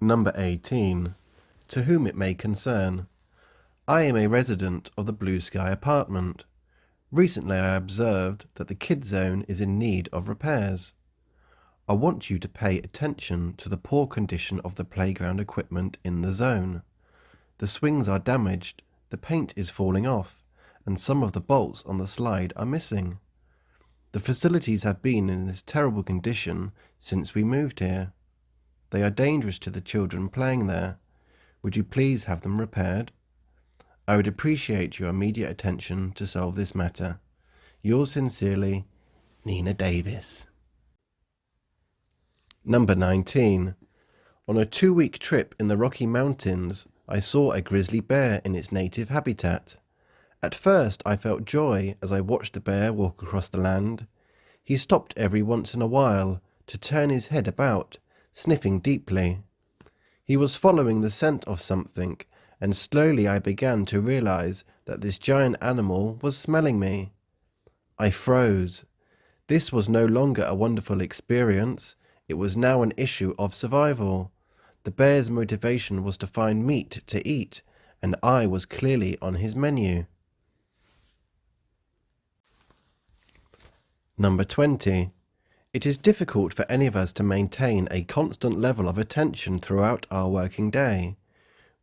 Number 18. To whom it may concern. I am a resident of the Blue Sky apartment. Recently I observed that the kid zone is in need of repairs. I want you to pay attention to the poor condition of the playground equipment in the zone. The swings are damaged, the paint is falling off, and some of the bolts on the slide are missing. The facilities have been in this terrible condition since we moved here. They are dangerous to the children playing there. Would you please have them repaired? I would appreciate your immediate attention to solve this matter. Yours sincerely, Nina Davis. Number 19. On a 2-week trip in the Rocky Mountains, I saw a grizzly bear in its native habitat. At first I felt joy as I watched the bear walk across the land. He stopped every once in a while to turn his head about, sniffing deeply. He was following the scent of something, and slowly I began to realize that this giant animal was smelling me. I froze. This was no longer a wonderful experience. It was now an issue of survival. The bear's motivation was to find meat to eat, and I was clearly on his menu. Number 20. It is difficult for any of us to maintain a constant level of attention throughout our working day.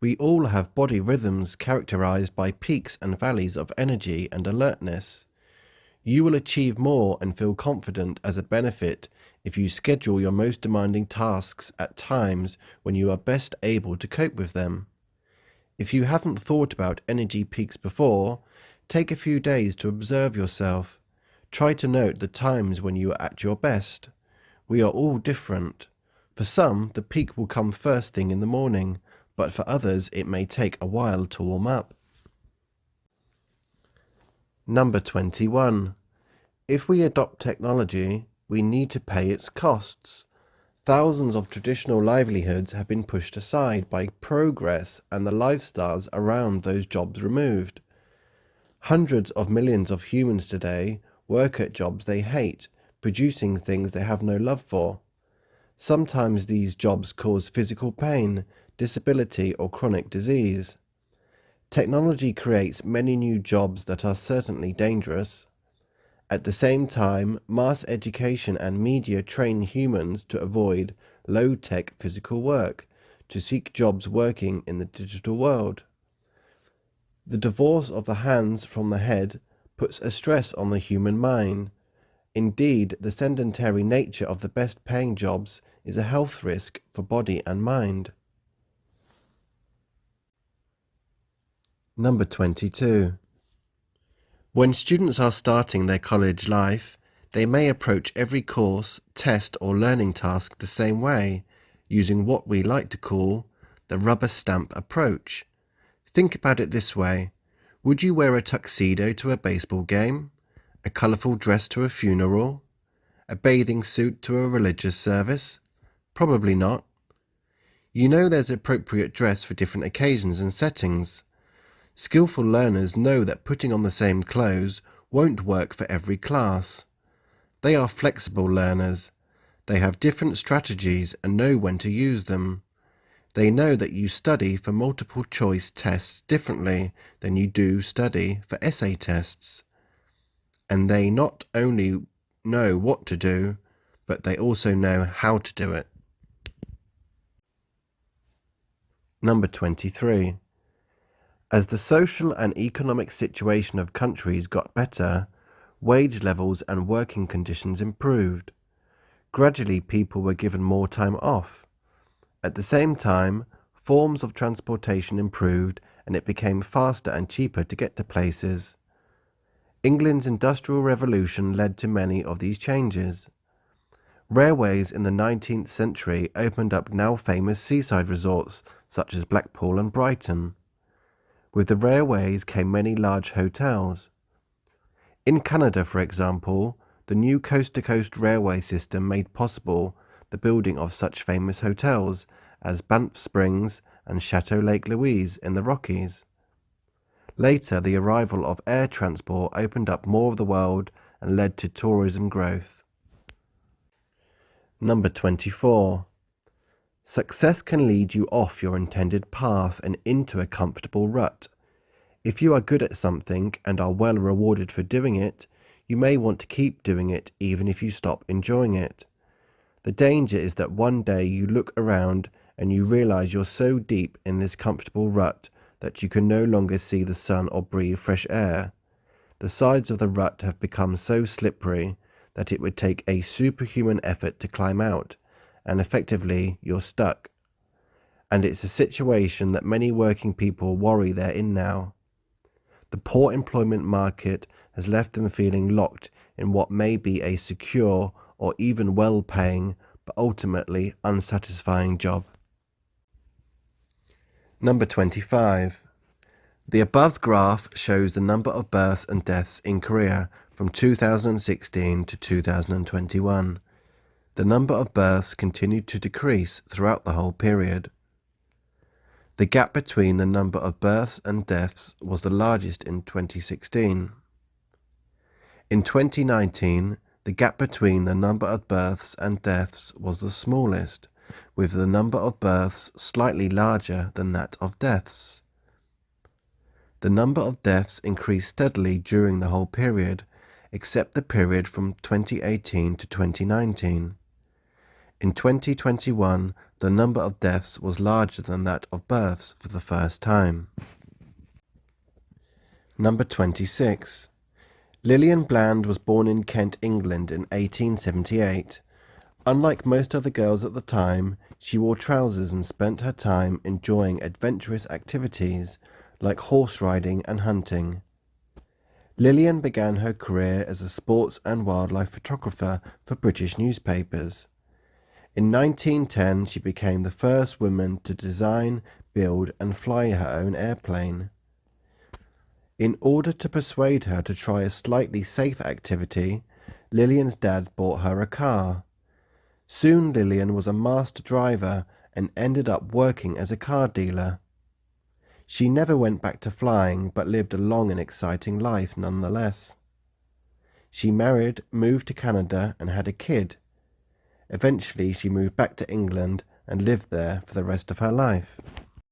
We all have body rhythms characterized by peaks and valleys of energy and alertness. You will achieve more and feel confident as a benefit if you schedule your most demanding tasks at times when you are best able to cope with them. If you haven't thought about energy peaks before, take a few days to observe yourself. Try to note the times when you are at your best. We are all different. For some, the peak will come first thing in the morning, but for others it may take a while to warm up. Number 21. If we adopt technology, we need to pay its costs. Thousands of traditional livelihoods have been pushed aside by progress and the lifestyles around those jobs removed. Hundreds of millions of humans today work at jobs they hate, producing things they have no love for. Sometimes these jobs cause physical pain, disability, or chronic disease. Technology creates many new jobs that are certainly dangerous. At the same time, mass education and media train humans to avoid low-tech physical work, to seek jobs working in the digital world. The divorce of the hands from the head puts a stress on the human mind. Indeed, the sedentary nature of the best-paying jobs is a health risk for body and mind. Number 22. When students are starting their college life, they may approach every course, test or learning task the same way, using what we like to call the rubber stamp approach. Think about it this way. Would you wear a tuxedo to a baseball game, a colourful dress to a funeral, a bathing suit to a religious service? Probably not. You know there's appropriate dress for different occasions and settings. Skillful learners know that putting on the same clothes won't work for every class. They are flexible learners. They have different strategies and know when to use them. They know that you study for multiple choice tests differently than you do study for essay tests. And they not only know what to do, but they also know how to do it. Number 23. As the social and economic situation of countries got better, wage levels and working conditions improved. Gradually, people were given more time off. At the same time, forms of transportation improved and it became faster and cheaper to get to places. England's Industrial Revolution led to many of these changes. Railways in the 19th century opened up now famous seaside resorts such as Blackpool and Brighton. With the railways came many large hotels. In Canada, for example, the new coast-to-coast railway system made possible the building of such famous hotels as Banff Springs and Chateau Lake Louise in the Rockies. Later, the arrival of air transport opened up more of the world and led to tourism growth. Number 24. Success can lead you off your intended path and into a comfortable rut. If you are good at something and are well rewarded for doing it, you may want to keep doing it even if you stop enjoying it. The danger is that one day you look around and you realize you're so deep in this comfortable rut that you can no longer see the sun or breathe fresh air. The sides of the rut have become so slippery that it would take a superhuman effort to climb out, and effectively you're stuck. And it's a situation that many working people worry they're in now. The poor employment market has left them feeling locked in what may be a secure or even well-paying but ultimately unsatisfying job. Number 25. The above graph shows the number of births and deaths in Korea from 2016 to 2021. The number of births continued to decrease throughout the whole period. The gap between the number of births and deaths was the largest in 2016. In 2019, the gap between the number of births and deaths was the smallest, with the number of births slightly larger than that of deaths. The number of deaths increased steadily during the whole period, except the period from 2018 to 2019. In 2021, the number of deaths was larger than that of births for the first time. Number 26. Lillian Bland was born in Kent, England in 1878. Unlike most other girls at the time, she wore trousers and spent her time enjoying adventurous activities like horse riding and hunting. Lillian began her career as a sports and wildlife photographer for British newspapers. In 1910, she became the first woman to design, build, and fly her own airplane. In order to persuade her to try a slightly safer activity, Lillian's dad bought her a car. Soon Lillian was a master driver and ended up working as a car dealer. She never went back to flying, but lived a long and exciting life nonetheless. She married, moved to Canada, and had a kid. Eventually, she moved back to England and lived there for the rest of her life.